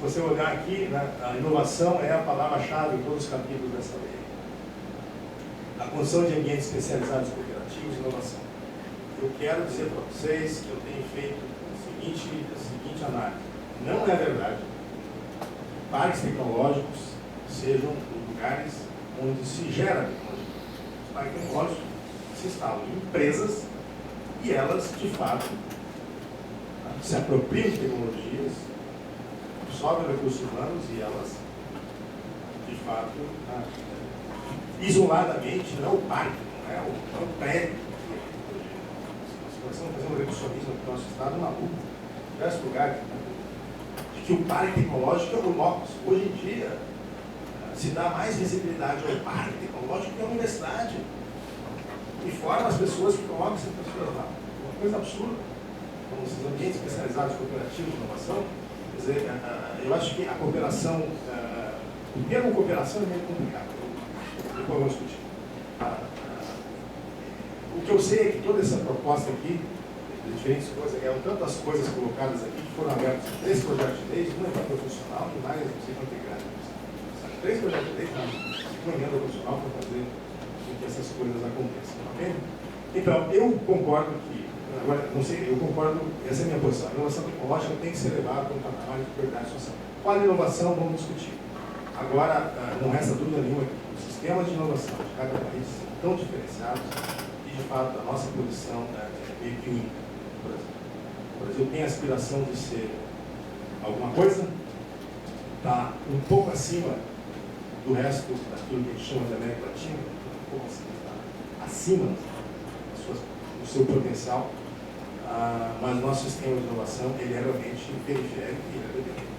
você olhar aqui, né, a inovação é a palavra-chave em todos os capítulos dessa lei. A construção de ambientes especializados cooperativos e inovação. Eu quero dizer para vocês que eu tenho feito a seguinte análise. Não é verdade que parques tecnológicos sejam lugares onde se gera tecnologia. Os parques tecnológicos se instalam em empresas e elas, de fato, se apropriam de tecnologias, absorvem recursos humanos e elas, de fato, isoladamente, não é o parque, não é o prédio. Nós começamos a fazer um reducionismo no nosso estado maluco, em diversos lugares, de que o parque tecnológico é o locus. Hoje em dia, se dá mais visibilidade ao parque tecnológico que à universidade. E forma as pessoas que colocam essas pessoas lá. Uma coisa absurda. Então, esses ambientes especializados cooperativos de inovação, quer dizer, eu acho que a cooperação, o termo cooperação é meio complicado. Depois vamos discutir. O que eu sei é que toda essa proposta aqui, de diferentes coisas, tanto as coisas colocadas aqui, que foram abertas em 3 projetos de lei, uma emenda funcional e mais, não sei quanto é grande. 3 projetos de lei, uma emenda funcional para fazer com que essas coisas aconteçam. Ok? Então, eu concordo que, agora, não sei, eu concordo, essa é a minha posição. A inovação tecnológica tem que ser levada para um patamar de prioridade social. Qual a inovação? Vamos discutir. Agora, não resta dúvida nenhuma que os sistemas de inovação de cada país são tão diferenciados e, de fato, a nossa posição é meio que única. O Brasil tem a aspiração de ser alguma coisa, está um pouco acima do resto daquilo que a gente chama de América Latina, um pouco acima do seu potencial, mas o nosso sistema de inovação ele é realmente periférico e ele é dependente.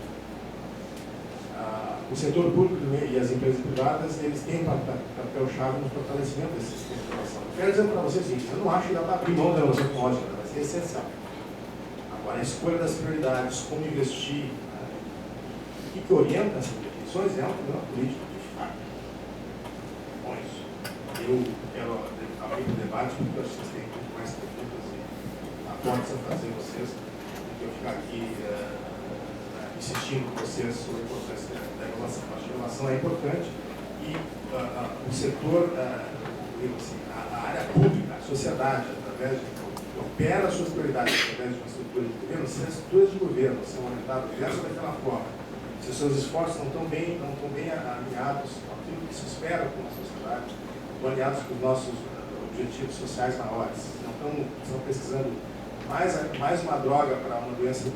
O setor público e as empresas privadas eles têm um papel-chave no fortalecimento desse sistema de inovação. Eu quero dizer para vocês o seguinte, eu não acho que dá para abrir mão da inovação tecnológica, vai ser essencial. Agora, a escolha das prioridades, como investir, o que orienta essas definições é um problema político, de fato. Bom, isso. Eu quero abrir o debate porque eu acho que vocês têm muito mais perguntas e aportes a fazer vocês do que eu ficar aqui insistindo com vocês sobre a importância da inovação. Eu acho que a inovação é importante e o setor, assim, a área pública, a sociedade, através de opera as suas prioridades através de uma estrutura de governo, se as estruturas de governo são orientadas daquela forma, se os seus esforços não estão bem alinhados com aquilo que se espera com a sociedade, estão alinhados com os nossos objetivos sociais maiores, não estão pesquisando mais uma droga para uma doença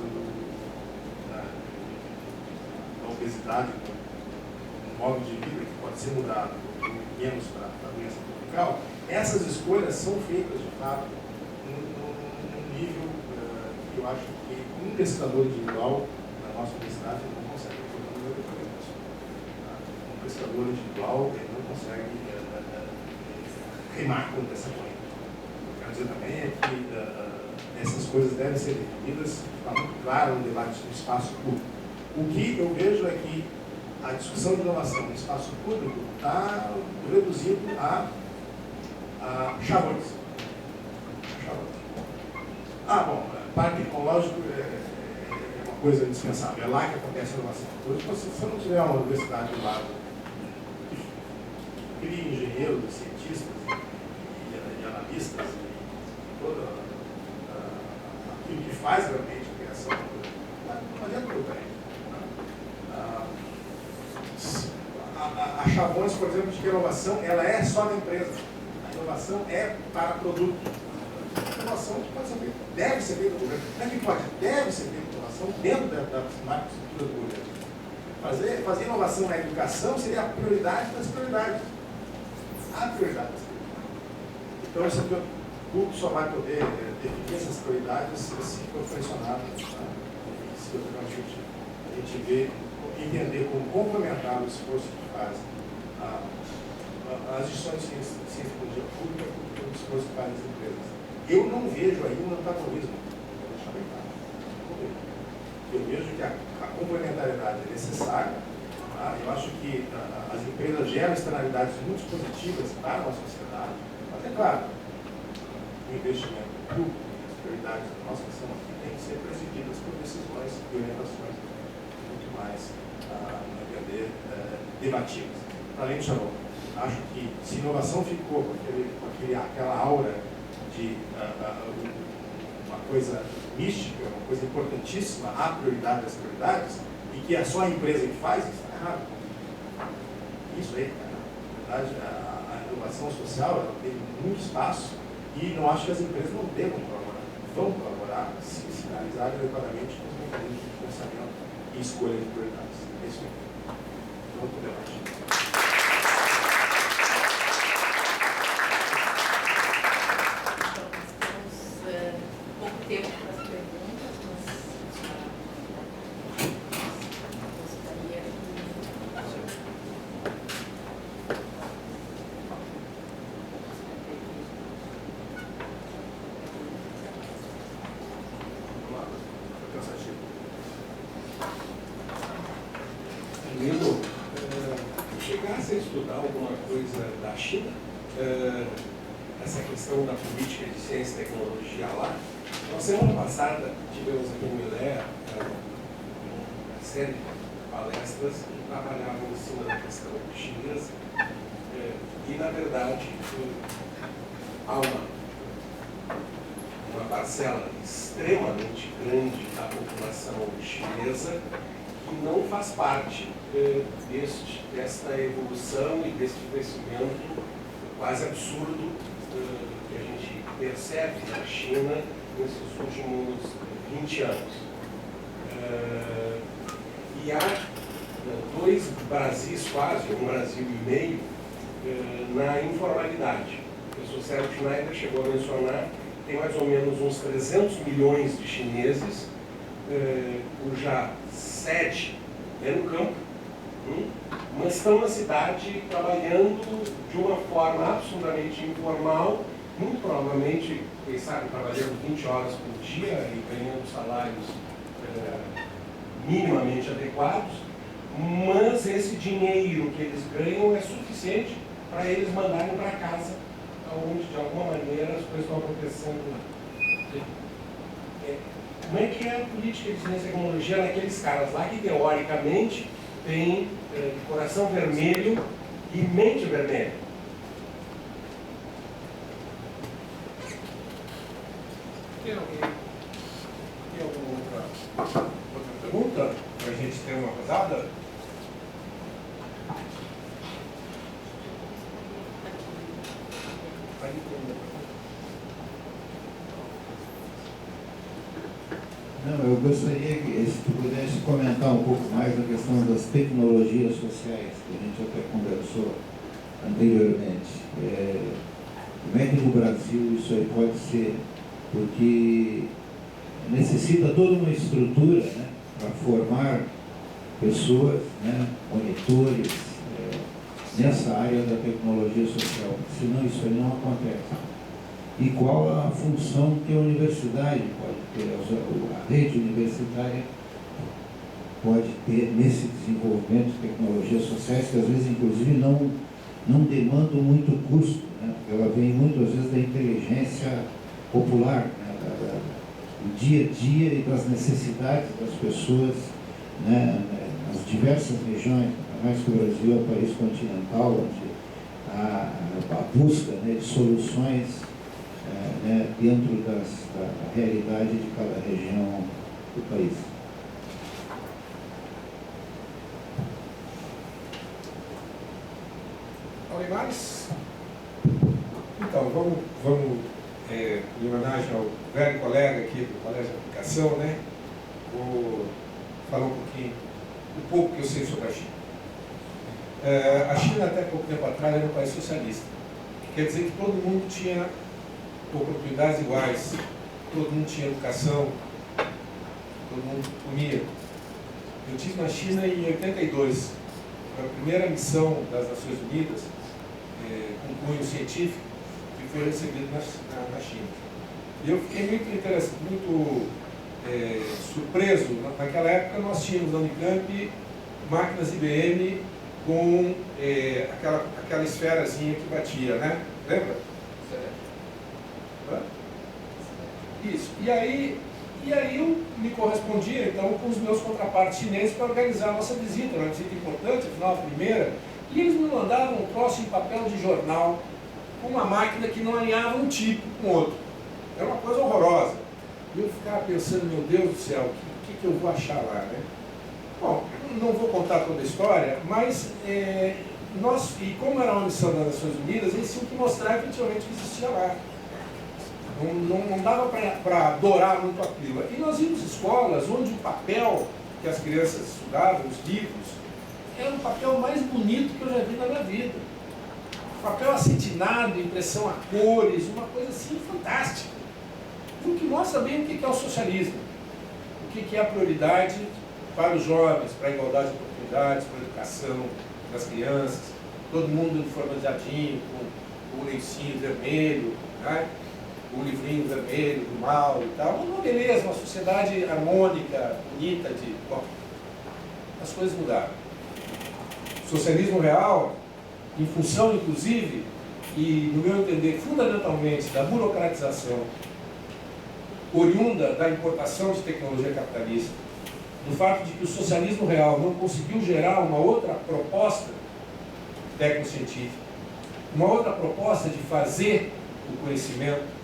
da obesidade, um modo de vida que pode ser mudado, menos para a doença tropical, essas escolhas são feitas, de fato, num nível que eu acho que um pescador individual na nossa universidade não consegue. Um pescador individual ele não consegue remar contra essa corrente. O que eu quero dizer também é que essas coisas devem ser definidas, está muito claro no debate no espaço público. O que eu vejo é que a discussão de inovação no espaço público está reduzido a chavões. Bom, parque tecnológico é uma coisa indispensável, é lá que acontece a inovação. Hoje, se você não tiver uma universidade do lado que cria engenheiros, cientistas e analistas e todo aquilo que faz realmente a criação, não adianta o bem. A Chavões, por exemplo, de que a inovação ela é só da empresa. A inovação é para produto. A inovação que pode ser feita, deve ser feita no governo. Não é que pode, deve ser feita inovação dentro da macroestrutura do governo. Fazer inovação na educação seria a prioridade das prioridades. A prioridade das prioridades. Então, esse público só vai poder definir essas prioridades se for pressionado. Se a gente vê, entender como complementar o esforço que faz as instituições de ciência e tecnologia pública com o esforço que faz as empresas. Eu não vejo aí um antagonismo. Vou deixar bem claro. Eu vejo que a complementariedade é necessária. Eu acho que as empresas geram externalidades muito positivas para a sociedade. Mas é claro, o investimento público e as prioridades da nossa nação aqui têm que ser presididas por decisões e orientações muito mais debatíveis. Além disso, acho que se inovação ficou com aquela aura de uma coisa mística, uma coisa importantíssima, a prioridade das prioridades, e que é só a empresa que faz, isso está errado. Isso aí, na verdade, a inovação social ela tem muito espaço e não acho que as empresas não devam colaborar, vão colaborar se sinalizarem adequadamente com os mecanismos de pensamento e escolha de prioridades. É isso aí. Vamos para o debate. Tempo para as perguntas, Lino, chegasse a estudar alguma coisa da China, essa questão da política de ciência e tecnologia lá. Na semana passada, tivemos aqui no ILEA uma série de palestras que trabalhavam em cima da questão chinesa e, na verdade, há uma parcela extremamente grande da população chinesa que não faz parte desta evolução e deste crescimento quase absurdo que a gente percebe na China nesses últimos 20 anos. E há dois Brasis quase, um Brasil e meio, na informalidade. O professor Sérgio Schneider chegou a mencionar que tem mais ou menos uns 300 milhões de chineses, cuja sede é no campo, mas estão na cidade trabalhando de uma forma absolutamente informal, muito provavelmente, quem sabe, trabalhando 20 horas por dia e ganhando salários minimamente adequados, mas esse dinheiro que eles ganham é suficiente para eles mandarem para casa, onde de alguma maneira as coisas estão acontecendo. Como é que é a política de ciência e tecnologia naqueles caras lá que teoricamente tem coração vermelho e mente vermelha? Tem alguma outra pergunta para a gente ter uma rodada? Não, eu gostaria que se tu pudesse comentar um pouco mais a questão das tecnologias sociais, que a gente até conversou anteriormente. Como é que no Brasil isso aí pode ser? Porque necessita toda uma estrutura, né, para formar pessoas, né, monitores, nessa área da tecnologia social, senão isso aí não acontece. E qual a função que a universidade pode ter, a rede universitária pode ter nesse desenvolvimento de tecnologias sociais, que às vezes, inclusive, não demandam muito custo, né? Ela vem muitas vezes da inteligência popular, né? Do dia a dia e das necessidades das pessoas, né? Nas diversas regiões, mais que o Brasil é um país continental, onde a busca, né, de soluções né, dentro da realidade de cada região do país. Alguém mais? Então, vamos em homenagem ao velho colega aqui do Colégio de Aplicação, né? Vou falar um pouco que eu sei sobre a China. A China, até pouco tempo atrás, era um país socialista. Quer dizer que todo mundo tinha oportunidades iguais, todo mundo tinha educação, todo mundo comia. Eu estive na China em 82, foi a primeira missão das Nações Unidas, com cunho científico, que foi recebida na China. E eu fiquei muito surpreso. Naquela época nós tínhamos na Unicamp máquinas IBM com aquela esferazinha que batia, né? Lembra? Isso. E E aí eu me correspondia, então, com os meus contrapartes chineses para organizar a nossa visita, uma visita importante, afinal, a primeira, e eles me mandavam um troço em papel de jornal, com uma máquina que não alinhava um tipo com o outro. Era uma coisa horrorosa. E eu ficava pensando, meu Deus do céu, o que eu vou achar lá, né? Bom, não vou contar toda a história, mas nós, e como era uma missão das Nações Unidas, eles tinham que mostrar efetivamente o que existia lá. Não dava para adorar muito aquilo. E nós íamos escolas onde o papel que as crianças estudavam, os livros, era o papel mais bonito que eu já vi na minha vida. Papel acetinado, impressão a cores, uma coisa assim fantástica. O que mostra bem o que é o socialismo, o que é a prioridade para os jovens, para a igualdade de oportunidades, para a educação das crianças, todo mundo uniformizadinho, com o lencinho vermelho, né? O livrinho vermelho do mal e tal. Uma beleza, uma sociedade harmônica, bonita, bom, as coisas mudaram. O socialismo real, em função, inclusive, e, no meu entender, fundamentalmente, da burocratização oriunda da importação de tecnologia capitalista, do fato de que o socialismo real não conseguiu gerar uma outra proposta tecnocientífica, uma outra proposta de fazer o conhecimento,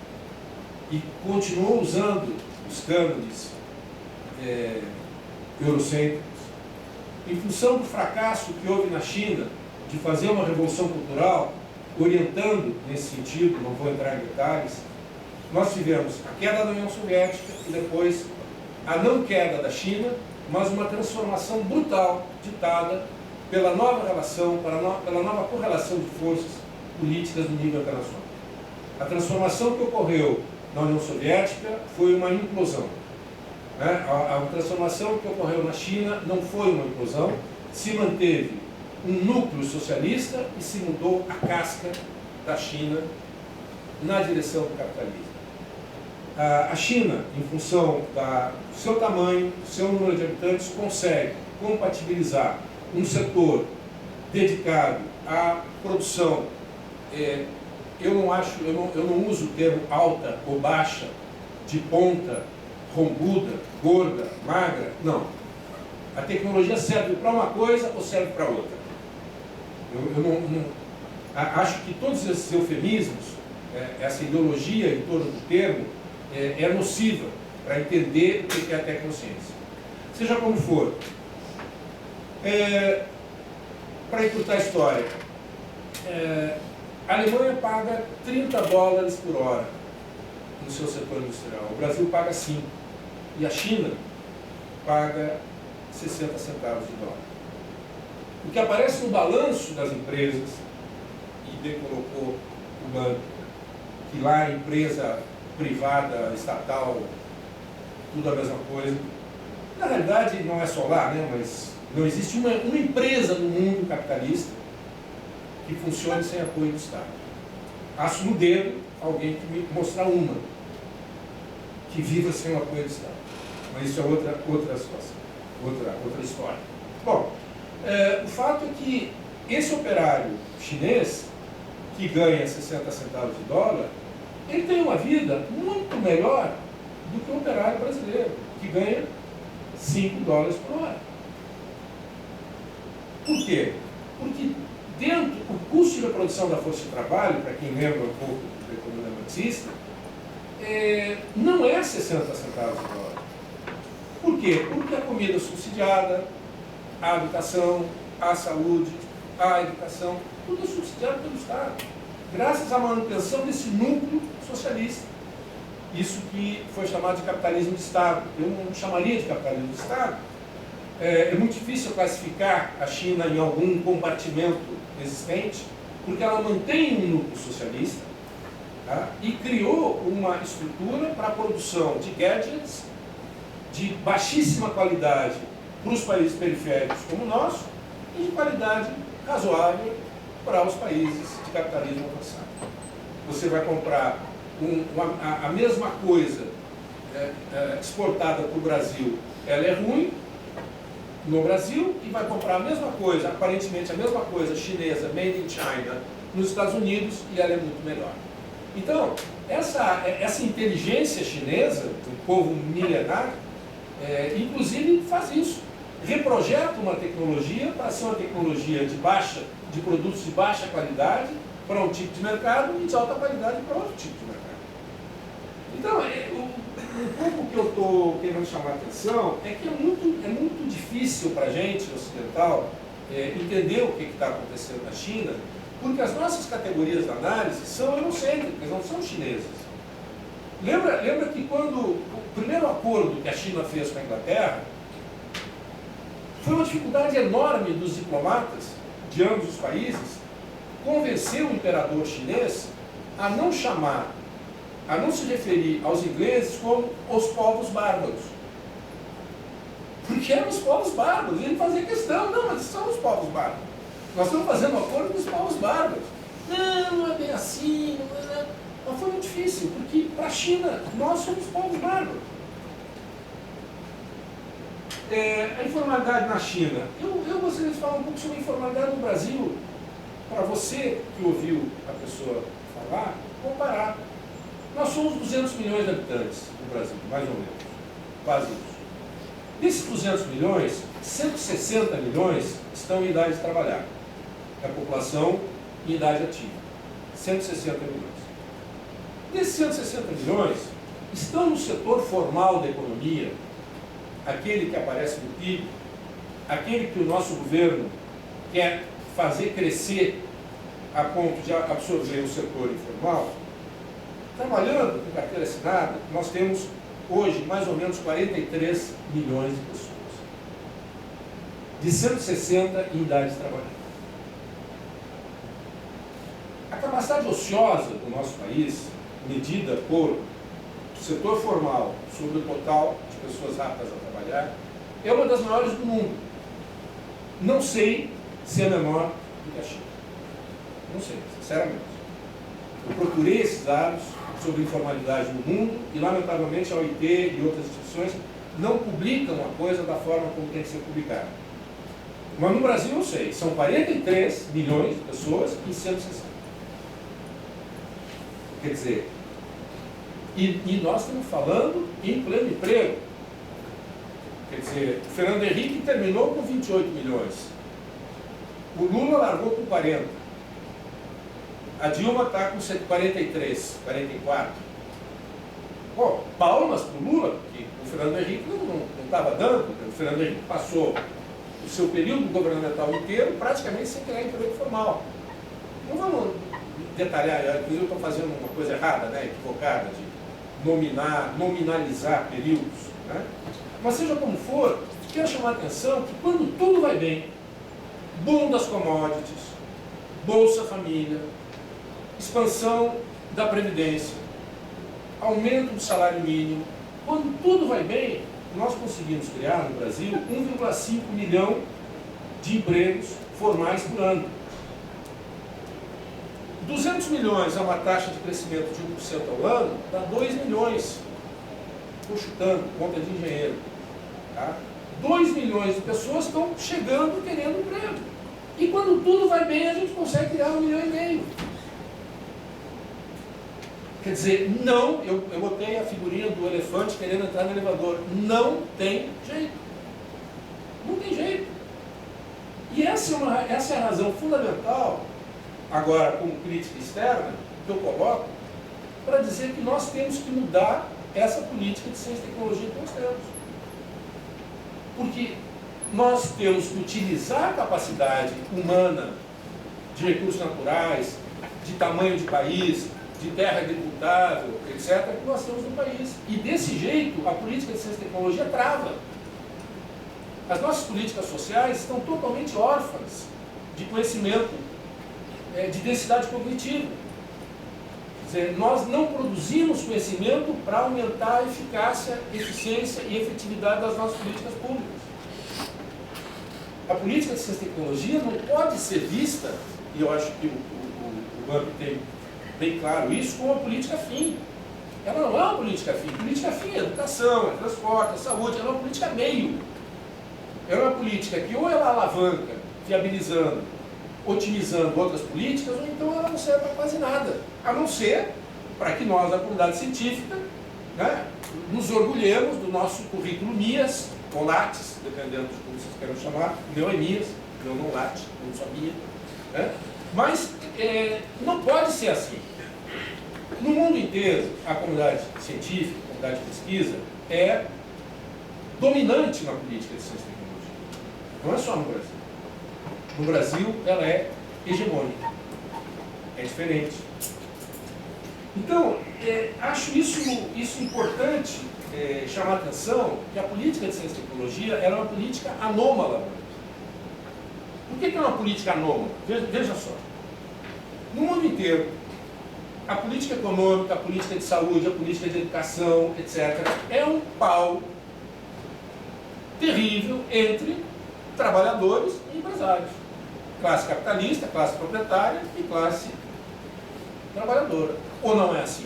e continuou usando os cânones eurocêntricos, em função do fracasso que houve na China de fazer uma revolução cultural, orientando nesse sentido, não vou entrar em detalhes, nós tivemos a queda da União Soviética e depois a não queda da China, mas uma transformação brutal ditada pela nova relação, pela nova correlação de forças políticas no nível internacional. A transformação que ocorreu na União Soviética foi uma implosão. A transformação que ocorreu na China não foi uma implosão, se manteve um núcleo socialista e se mudou a casca da China na direção do capitalismo. A China, em função do seu tamanho, do seu número de habitantes, consegue compatibilizar um setor dedicado à produção. Eu não uso o termo alta ou baixa, de ponta, rombuda, gorda, magra, não. A tecnologia serve para uma coisa ou serve para outra. Acho que todos esses eufemismos, essa ideologia em torno do termo, é nociva para entender o que é a tecnociência. Seja como for, para encurtar a história, a Alemanha paga $30 por hora no seu setor industrial, o Brasil paga 5, e a China paga 60 centavos de dólar. O que aparece no balanço das empresas, e D colocou o banco, que lá é empresa privada, estatal, tudo a mesma coisa. Na realidade, não é só lá, né? Mas não existe uma empresa no mundo capitalista que funcione sem apoio do Estado. Acho no dedo alguém que me mostrar uma que viva sem o apoio do Estado. Mas isso é outra situação, outra história. Bom, o fato é que esse operário chinês, que ganha 60 centavos de dólar, ele tem uma vida muito melhor do que o operário brasileiro, que ganha $5 por hora. Por quê? Porque o custo de reprodução da força de trabalho, para quem lembra um pouco da economia marxista, não é 60 centavos de dólar. Por quê? Porque a comida é subsidiada, a habitação, a saúde, a educação, tudo é subsidiado pelo Estado, graças à manutenção desse núcleo socialista. Isso que foi chamado de capitalismo de Estado. Eu não chamaria de capitalismo de Estado. É muito difícil classificar a China em algum compartimento existente, porque ela mantém um núcleo socialista, tá? E criou uma estrutura para a produção de gadgets de baixíssima qualidade para os países periféricos como o nosso e de qualidade razoável para os países de capitalismo avançado. Você vai comprar a mesma coisa exportada para o Brasil, ela é ruim no Brasil, e vai comprar a mesma coisa, aparentemente a mesma coisa chinesa, made in China, nos Estados Unidos, e ela é muito melhor. Então, essa inteligência chinesa, do povo milenar, inclusive faz isso. Reprojeta uma tecnologia para ser uma tecnologia de produtos de baixa qualidade para um tipo de mercado e de alta qualidade para outro tipo de mercado. Então, um pouco que eu estou querendo chamar a atenção é que é muito difícil para a gente, ocidental, entender o que está acontecendo na China, porque as nossas categorias de análise são eurocêntricas, não são chinesas. Lembra que quando o primeiro acordo que a China fez com a Inglaterra, foi uma dificuldade enorme dos diplomatas de ambos os países convencer o imperador chinês a não se referir aos ingleses como os povos bárbaros. Porque eram os povos bárbaros, ele fazia questão, não, mas são os povos bárbaros. Nós estamos fazendo um acordo com os povos bárbaros. Não é bem assim, não é. Mas foi muito difícil, porque para a China, nós somos povos bárbaros. A informalidade na China. Eu gostaria de falar um pouco sobre a informalidade no Brasil, para você que ouviu a pessoa falar, comparar. Nós somos 200 milhões de habitantes no Brasil, mais ou menos, quase isso. Desses 200 milhões, 160 milhões estão em idade de trabalhar. É a população em idade ativa. 160 milhões. Desses 160 milhões, estão no setor formal da economia, aquele que aparece no PIB, aquele que o nosso governo quer fazer crescer a ponto de absorver o setor informal. Trabalhando com carteira assinada, nós temos hoje mais ou menos 43 milhões de pessoas. De 160 em idade de trabalhar. A capacidade ociosa do nosso país, medida por setor formal sobre o total de pessoas aptas a trabalhar, é uma das maiores do mundo. Não sei se é menor do que a China. Não sei, sinceramente. Eu procurei esses dados sobre informalidade no mundo e, lamentavelmente, a OIT e outras instituições não publicam a coisa da forma como tem que ser publicada. Mas no Brasil eu sei, são 43 milhões de pessoas em 160. Quer dizer, e nós estamos falando em pleno emprego. Quer dizer, o Fernando Henrique terminou com 28 milhões. O Lula largou com 40. A Dilma está com 43, 44. Bom, palmas para o Lula, porque o Fernando Henrique não estava dando, porque o Fernando Henrique passou o seu período governamental inteiro praticamente sem criar emprego formal. Não vamos detalhar, inclusive eu estou fazendo uma coisa errada, né, equivocada, de nominalizar períodos. Né? Mas seja como for, quero chamar a atenção que quando tudo vai bem, boom das commodities, Bolsa Família, expansão da Previdência, aumento do salário mínimo, quando tudo vai bem, nós conseguimos criar no Brasil 1,5 milhão de empregos formais por ano. 200 milhões é uma taxa de crescimento de 1% ao ano, dá 2 milhões. Estou chutando, conta de engenheiro. Tá? 2 milhões de pessoas estão chegando querendo emprego. E quando tudo vai bem, a gente consegue criar 1,5 milhão. Quer dizer, não, eu botei a figurinha do elefante querendo entrar no elevador. Não tem jeito. Não tem jeito. E essa é a razão fundamental, agora como crítica externa, que eu coloco, para dizer que nós temos que mudar essa política de ciência e tecnologia que nós temos. Porque nós temos que utilizar a capacidade humana de recursos naturais, de tamanho de país, de terra agricultável, etc., que nós temos no país. E desse jeito, a política de ciência e tecnologia trava. As nossas políticas sociais estão totalmente órfãs de conhecimento, de densidade cognitiva. Quer dizer, nós não produzimos conhecimento para aumentar a eficácia, eficiência e efetividade das nossas políticas públicas. A política de ciência e tecnologia não pode ser vista, e eu acho que o BAMP tem bem claro isso, como uma política fim. Ela não é uma política fim. Política fim é educação, é transporte, é saúde, ela é uma política meio. Ela é uma política que ou ela alavanca, viabilizando, otimizando outras políticas, ou então ela não serve para quase nada. A não ser para que nós, a comunidade científica, né, nos orgulhemos do nosso currículo MIAS, ou LATES, dependendo de como vocês queiram chamar. O meu é MIAS, o meu não LATES, não só MIA. Né? Mas não pode ser assim. No mundo inteiro, a comunidade científica, a comunidade de pesquisa, é dominante na política de ciência e tecnologia. Não é só no Brasil. No Brasil, ela é hegemônica. É diferente. Então, acho isso importante chamar a atenção que a política de ciência e tecnologia era uma política anômala. Por que é uma política anômala? Veja só. No mundo inteiro, a política econômica, a política de saúde, a política de educação, etc., é um pau terrível entre trabalhadores e empresários. Classe capitalista, classe proprietária e classe trabalhadora. Ou não é assim?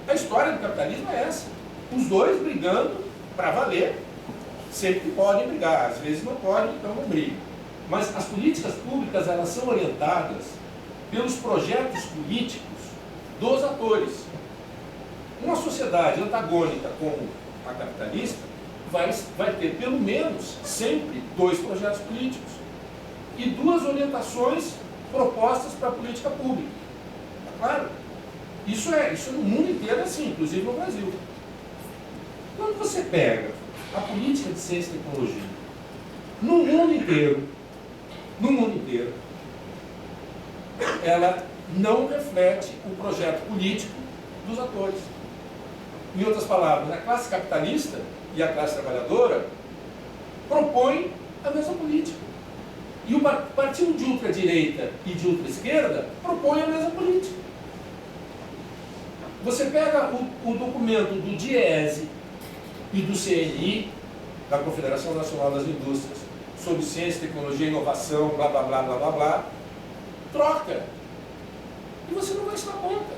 A história do capitalismo é essa. Os dois brigando para valer, sempre que podem brigar. Às vezes não podem, então não brigam. Mas as políticas públicas, elas são orientadas pelos projetos políticos dos atores. Uma sociedade antagônica como a capitalista vai ter pelo menos sempre 2 projetos políticos e 2 orientações propostas para a política pública. Tá claro? Isso no mundo inteiro é assim, inclusive no Brasil. Quando você pega a política de ciência e tecnologia no mundo inteiro, ela não reflete o projeto político dos atores. Em outras palavras, a classe capitalista e a classe trabalhadora propõem a mesma política. E o partido de ultradireita e de ultraesquerda propõe a mesma política. Você pega o documento do DIEESE e do CNI, da Confederação Nacional das Indústrias, sobre ciência, tecnologia, inovação, blá, blá, blá, blá, blá, blá, troca. E você não vai se dar conta.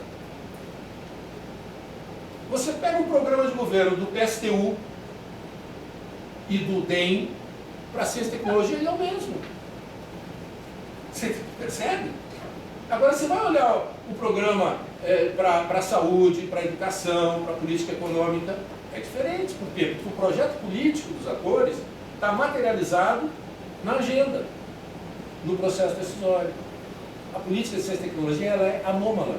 Você pega o programa de governo do PSTU e do DEM para ciência e tecnologia, ele é o mesmo. Você percebe? Agora você vai olhar o programa para a saúde, para a educação, para a política econômica, é diferente. Por quê? Porque o projeto político dos atores está materializado na agenda, no processo decisório. A política de ciência e tecnologia, ela é anômala.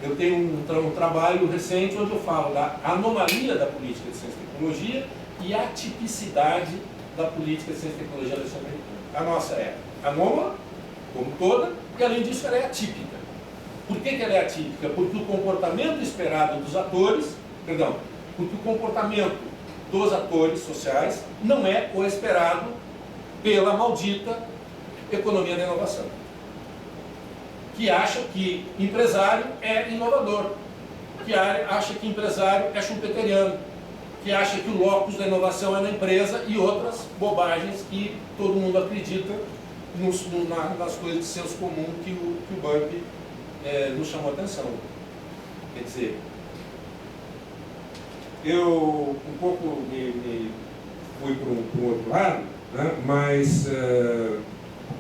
Eu tenho um trabalho recente onde eu falo da anomalia da política de ciência e tecnologia e a tipicidade da política de ciência e tecnologia latino-americana. A nossa é anômala, como toda, e além disso ela é atípica. Por que ela é atípica? Porque o comportamento esperado dos atores, porque o comportamento dos atores sociais não é o esperado pela maldita economia da inovação, que acha que empresário é inovador, que acha que empresário é schumpeteriano, que acha que o locus da inovação é na empresa e outras bobagens que todo mundo acredita nas coisas de senso comum que o Burke nos chamou a atenção. Quer dizer, eu um pouco me fui para um outro lado, né? Mas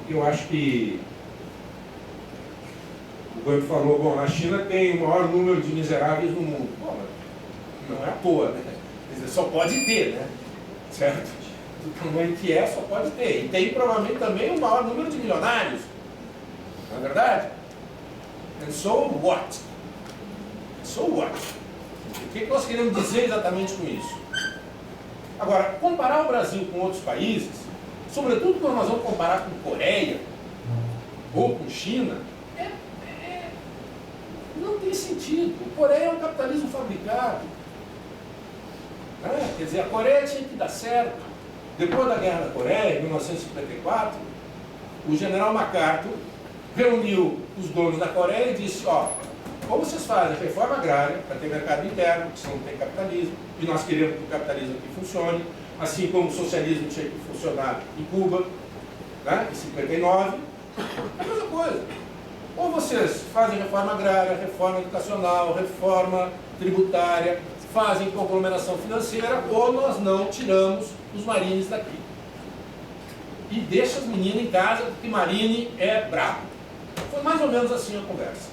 eu acho que o Burke falou, bom, a China tem o maior número de miseráveis no mundo. Bom, não é à toa, né? Quer dizer, só pode ter, né? Certo? Do tamanho que é, só pode ter. E tem provavelmente também o maior número de milionários. Não é verdade? And so what? So what? O que nós queremos dizer exatamente com isso? Agora, comparar o Brasil com outros países, sobretudo quando nós vamos comparar com Coreia ou com China, não tem sentido. A Coreia é um capitalismo fabricado. Quer dizer, a Coreia tinha que dar certo. Depois da Guerra da Coreia, em 1954, o general MacArthur reuniu os donos da Coreia e disse, ou vocês fazem reforma agrária para ter mercado interno, porque senão não tem capitalismo, e nós queremos que o capitalismo aqui funcione, assim como o socialismo tinha que funcionar em Cuba, né, em 59, é a mesma coisa. Ou vocês fazem reforma agrária, reforma educacional, reforma tributária, fazem conglomeração financeira, ou nós não tiramos os marines daqui. E deixa as meninas em casa, porque marine é brabo. Foi mais ou menos assim a conversa.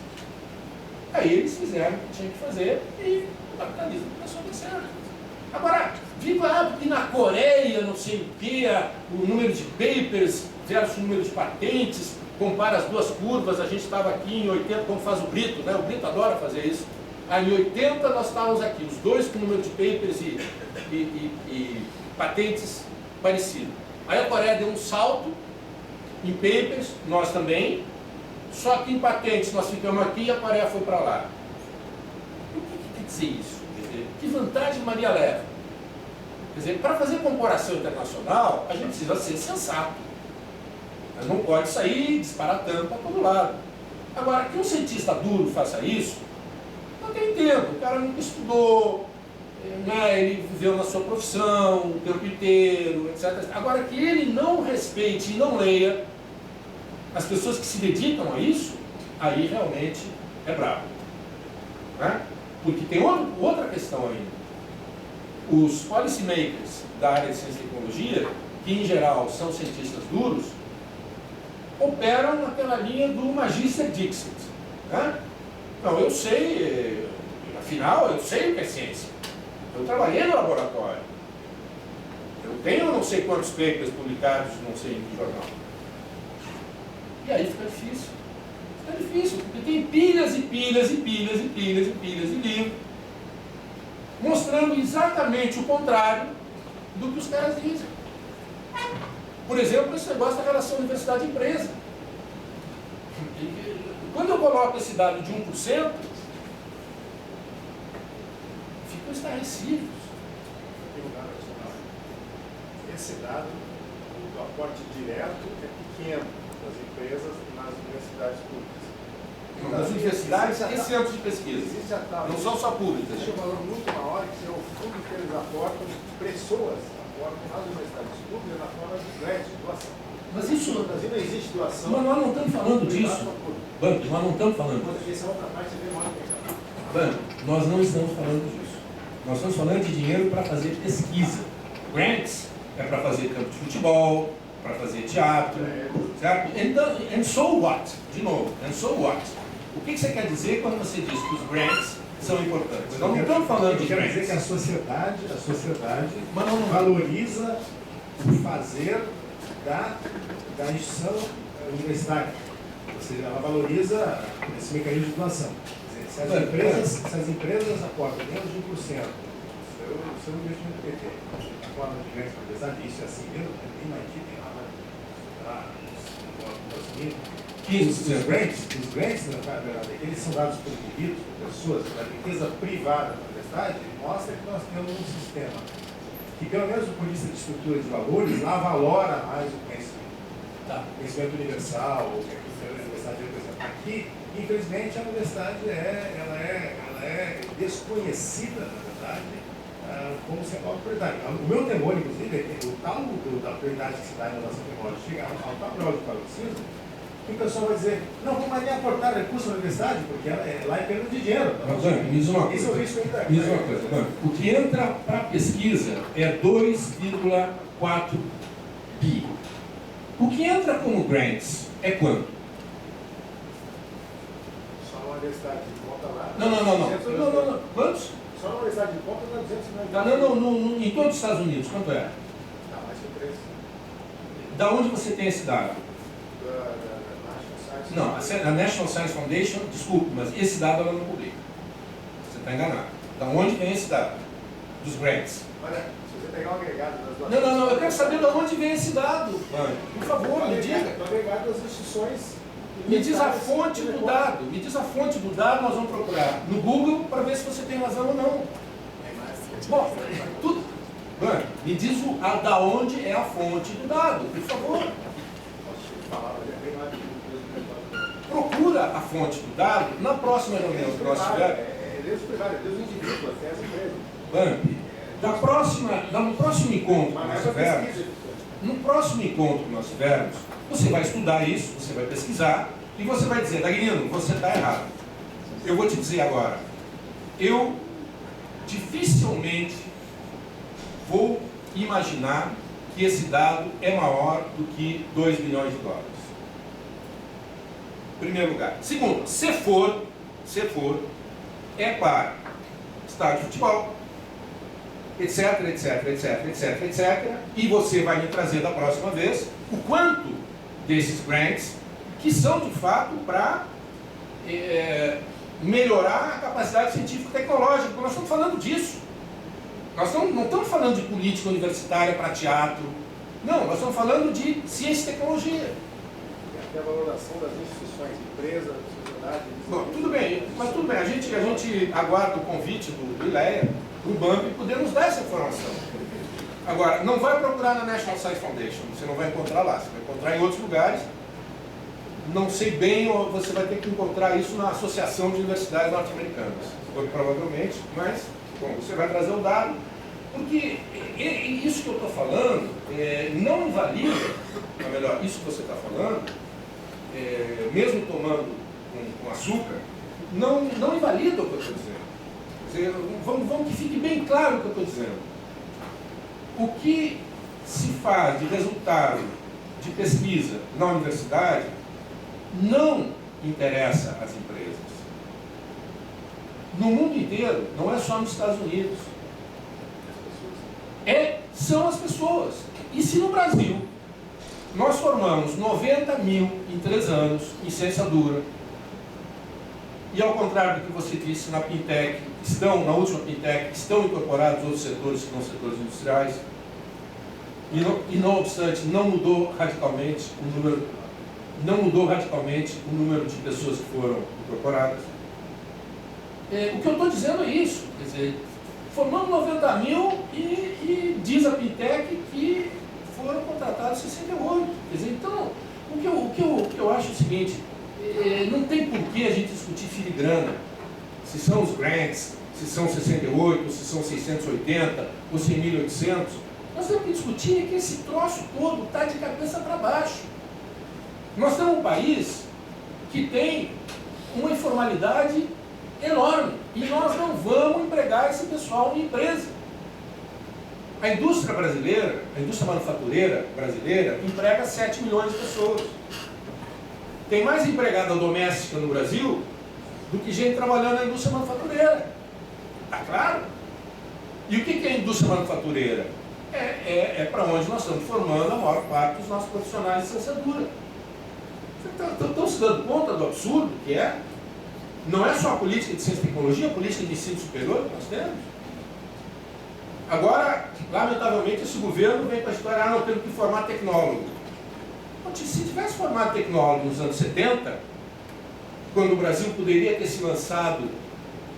Aí eles fizeram o que tinha que fazer e o capitalismo começou a dar certo. Agora, e na Coreia, não sei o que, o número de papers versus o número de patentes, compara as duas curvas, a gente estava aqui em 80, como faz o Brito, né? O Brito adora fazer isso. Aí em 80 nós estávamos aqui, os dois com número de papers e patentes parecido. Aí a Coreia deu um salto em papers, nós também, só que em patentes nós ficamos aqui e a Coreia foi para lá. O que quer dizer isso? Quer dizer, que vantagem Maria leva? Quer dizer, para fazer comparação internacional, a gente precisa ser sensato. Mas não pode sair disparatando para todo lado. Agora, que um cientista duro faça isso, eu até entendo. O cara nunca estudou, né, ele viveu na sua profissão o tempo inteiro, etc. Agora, que ele não respeite e não leia as pessoas que se dedicam a isso, aí realmente é brabo. Né? Porque tem outra questão ainda. Os policymakers da área de ciência e tecnologia, que em geral são cientistas duros, operam naquela linha do Magister Dixit. Né? Então, eu sei, afinal, eu sei o que é ciência. Eu trabalhei no laboratório. Eu tenho não sei quantos papers publicados, não sei em que jornal. E aí fica difícil. Fica difícil, porque tem pilhas e pilhas e pilhas e pilhas e pilhas de livros mostrando exatamente o contrário do que os caras dizem. Por exemplo, esse negócio da relação universidade-empresa. Quando eu coloco esse dado de 1%, ficam estarrecidos. Esse dado do aporte direto é pequeno das empresas nas universidades públicas. Nas universidades e centros de pesquisa. Existe a tal, não são só públicas. existe um valor muito maior que é o fundo que eles aportam, pessoas aportam nas universidades públicas na forma de grant, de doação. Mas isso. No Brasil não existe doação. Mas nós não estamos falando disso. Banco, nós não estamos falando Quando disso. essa outra parte é bem maior que essa. Banco, nós não estamos falando disso. Nós estamos falando de dinheiro para fazer pesquisa. Grants é para fazer campo de futebol, para fazer teatro, certo? Então, and so what? De novo, and so what? O que você quer dizer quando você diz que os grants são importantes? Nós não estamos falando de Quer dizer grants. que a sociedade valoriza o fazer da instituição universitária. Ou seja, ela valoriza esse mecanismo de doação. Quer dizer, se as empresas aportam menos de 1%, seu investimento PT, a forma de grande universidade, isso é assim mesmo, tem na IT, tem lá, os grants, na verdade, eles são dados por indivíduos, por pessoas, a riqueza privada da universidade mostra que nós temos um sistema que, pelo menos do ponto de vista de estrutura de valores, lá valora mais o conhecimento. Tá. Conhecimento universal, o que a universidade representa. Aqui, infelizmente, a universidade ela é desconhecida, na verdade, como sendo uma prioridade. O meu temor, inclusive, é que o tal da prioridade que se dá em inovação tecnológica chegar ao tal grau de paroxismo, que o pessoal vai dizer, não, como é aportar recursos na universidade, porque lá é perda de dinheiro. Me diz uma Esse é o coisa. risco ainda. Me diz uma coisa. O que entra para pesquisa é 2,4 bi. O que entra como grants é quanto? Só uma universidade de conta lá. Não. Quantos? Só uma universidade de conta dá 200 milhões. Não, em todos os Estados Unidos, quanto é? Tá, mais que 3. Da onde você tem esse dado? Não, a National Science Foundation, desculpe, mas esse dado ela não publica. Você está enganado. Da onde vem esse dado? Dos grants. Olha, se você pegar o agregado das doações... Não, eu quero saber de onde vem esse dado. Por favor, me diga. O agregado das instituições... Me diz a fonte do dado. Me diz a fonte do dado, nós vamos procurar no Google para ver se você tem razão ou não. Bom, tudo. Me diz da onde é a fonte do dado, por favor. Procura a fonte do dado na próxima reunião que nós tivermos. É Deus privado, é Deus indivíduo, até as empresas. No próximo encontro que nós tivermos, você vai estudar isso, você vai pesquisar e você vai dizer, Dagnino, você está errado. Eu vou te dizer agora, eu dificilmente vou imaginar que esse dado é maior do que 2 bilhões de dólares. Primeiro lugar. Segundo, se for, se for, é para estádio de futebol, etc, etc, etc, etc, etc. E você vai me trazer da próxima vez o quanto desses grants que são de fato para melhorar a capacidade científica e tecnológica, porque nós estamos falando disso. Nós não estamos falando de política universitária para teatro, não, nós estamos falando de ciência e tecnologia. E até a valoração das instituições, empresa, sociedade. Bom, tudo bem, mas tudo bem, a gente aguarda o convite do ILEA, do banco, e podemos dar essa informação. Agora, não vai procurar na National Science Foundation, você não vai encontrar lá, você vai encontrar em outros lugares. Não sei bem, você vai ter que encontrar isso na Associação de Universidades Norte-Americanas, provavelmente, mas, bom, você vai trazer o dado, porque isso que eu estou falando não invalida, ou melhor, isso que você está falando, mesmo tomando com açúcar, não invalida o que eu estou dizendo. Quer dizer, vamos que fique bem claro o que eu estou dizendo. O que se faz de resultado de pesquisa na universidade não interessa às empresas. No mundo inteiro, não é só nos Estados Unidos. São as pessoas. E se no Brasil nós formamos 90 mil em 3 anos em ciência dura, e ao contrário do que você disse, na Pintec, na última Pintec, estão incorporados outros setores que não setores industriais, e não obstante, não mudou radicalmente o número de pessoas que foram incorporadas. O que eu estou dizendo é isso, quer dizer, formamos 90 mil e diz a Pintec que foram contratados 68. Quer dizer, então, o que eu acho é o seguinte, não tem por que a gente discutir filigrana, se são os grants, se são 68, se são 680, ou se 1.800. Nós temos que discutir que esse troço todo está de cabeça para baixo. Nós temos um país que tem uma informalidade enorme e nós não vamos empregar esse pessoal em empresa. A indústria brasileira, a indústria manufatureira brasileira, emprega 7 milhões de pessoas. Tem mais empregada doméstica no Brasil do que gente trabalhando na indústria manufatureira. Está claro? E o que é a indústria manufatureira? É para onde nós estamos formando a maior parte dos nossos profissionais de ciência dura. Estão se dando conta do absurdo que é? Não é só a política de ciência e tecnologia, a política de ensino superior que nós temos. Agora, lamentavelmente, esse governo vem para a história, não temos que formar tecnólogo. Se tivesse formado tecnólogo nos anos 70, quando o Brasil poderia ter se lançado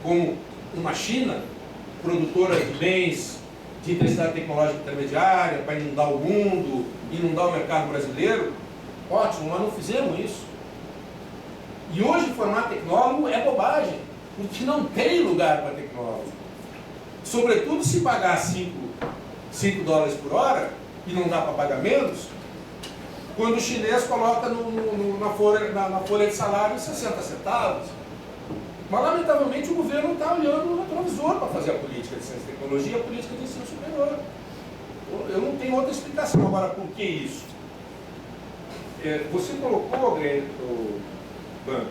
como uma China, produtora de bens de intensidade tecnológica intermediária, para inundar o mundo, inundar o mercado brasileiro, ótimo, mas não fizemos isso. E hoje formar tecnólogo é bobagem, porque não tem lugar para tecnólogo. Sobretudo se pagar 5 dólares por hora, e não dá para pagar menos, quando o chinês coloca na folha de salário 60 centavos. Mas, lamentavelmente, o governo está olhando no retrovisor para fazer a política de ciência e tecnologia e a política de ensino superior. Eu não tenho outra explicação. Agora, por que isso? Você colocou, Banco,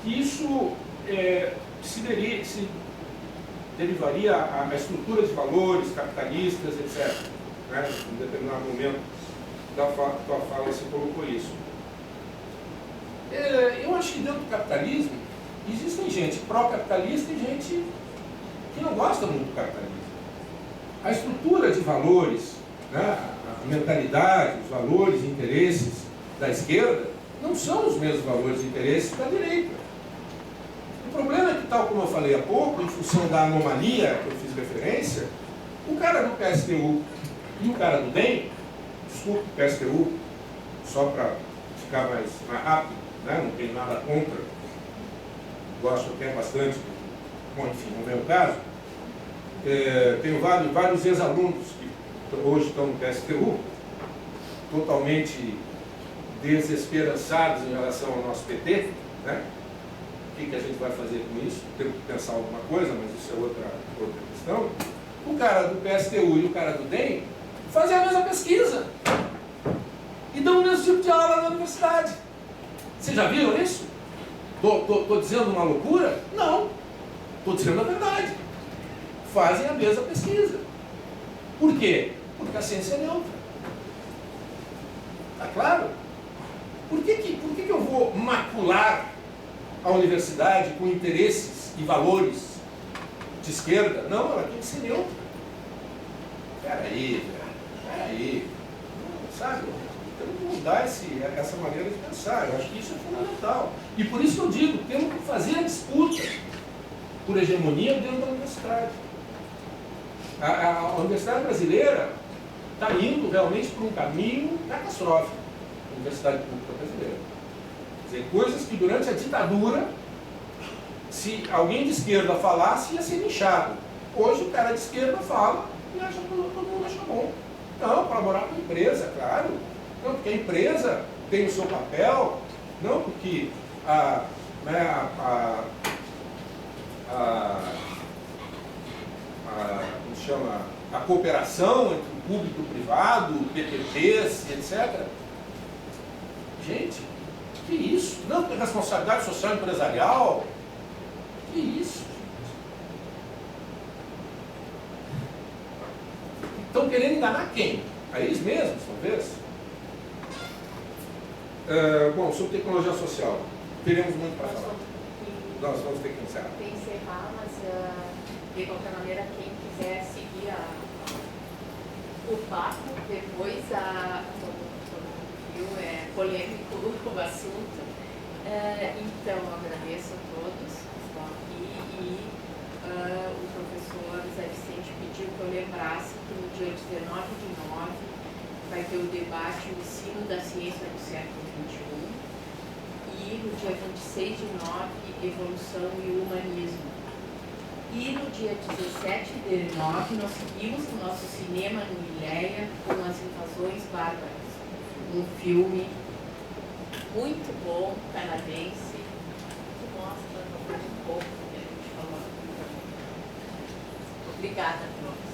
que isso se derivaria a estrutura de valores capitalistas, etc. Né? Em determinado momento da tua fala você colocou isso. Eu acho que dentro do capitalismo existem gente pró-capitalista e gente que não gosta muito do capitalismo. A estrutura de valores, né, a mentalidade, os valores e interesses da esquerda não são os mesmos valores e interesses da direita. O problema é que, tal como eu falei há pouco, em função da anomalia que eu fiz referência, o cara do PSTU e o cara do DEM, desculpe, PSTU, só para ficar mais rápido, né? Não tenho nada contra, gosto até bastante, bom, enfim, não vem o caso. Tenho vários ex-alunos que hoje estão no PSTU, totalmente desesperançados em relação ao nosso PT, né? O que a gente vai fazer com isso? Temos que pensar alguma coisa, mas isso é outra questão. O cara do PSTU e o cara do DEM fazem a mesma pesquisa e dão o mesmo tipo de aula na universidade. Vocês já viram isso? Estou dizendo uma loucura? Não. Estou dizendo a verdade. Fazem a mesma pesquisa. Por quê? Porque a ciência é neutra. Está claro? Por que eu vou macular a universidade com interesses e valores de esquerda? Não, ela tem que ser neutra. Peraí. Não, sabe? Temos que mudar essa maneira de pensar. Eu acho que isso é fundamental. E por isso que eu digo, temos que fazer a disputa por hegemonia dentro da universidade. A universidade brasileira está indo realmente por um caminho catastrófico. A universidade pública brasileira. Quer dizer, coisas que durante a ditadura, se alguém de esquerda falasse, ia ser linchado. Hoje o cara de esquerda fala e acha que todo mundo acha bom. Não, colaborar com a empresa, claro. Não, porque a empresa tem o seu papel, não porque como se chama, a cooperação entre o público e o privado, PPPs, etc. Gente, que isso? Não, tem responsabilidade social empresarial. Que isso, gente? Estão querendo enganar quem? A eles mesmos, talvez? Bom, sobre tecnologia social, teremos muito para falar. Nós vamos ter que encerrar. Tem que encerrar, mas de qualquer maneira, quem quiser seguir o papo, depois, como viu, é polêmico o assunto. Então, agradeço a todos que estão aqui e o professor Zé Vicente pediu que eu lembrasse que no dia 19 de 9 vai ter o debate O Ensino da Ciência no Século XXI e no dia 26 de 9, Evolução e Humanismo. E no dia 17 de 9, nós seguimos o nosso cinema no Mileia com As Invasões Bárbaras, um filme muito bom, canadense, que mostra um pouco do que a gente falou. Obrigada, professor.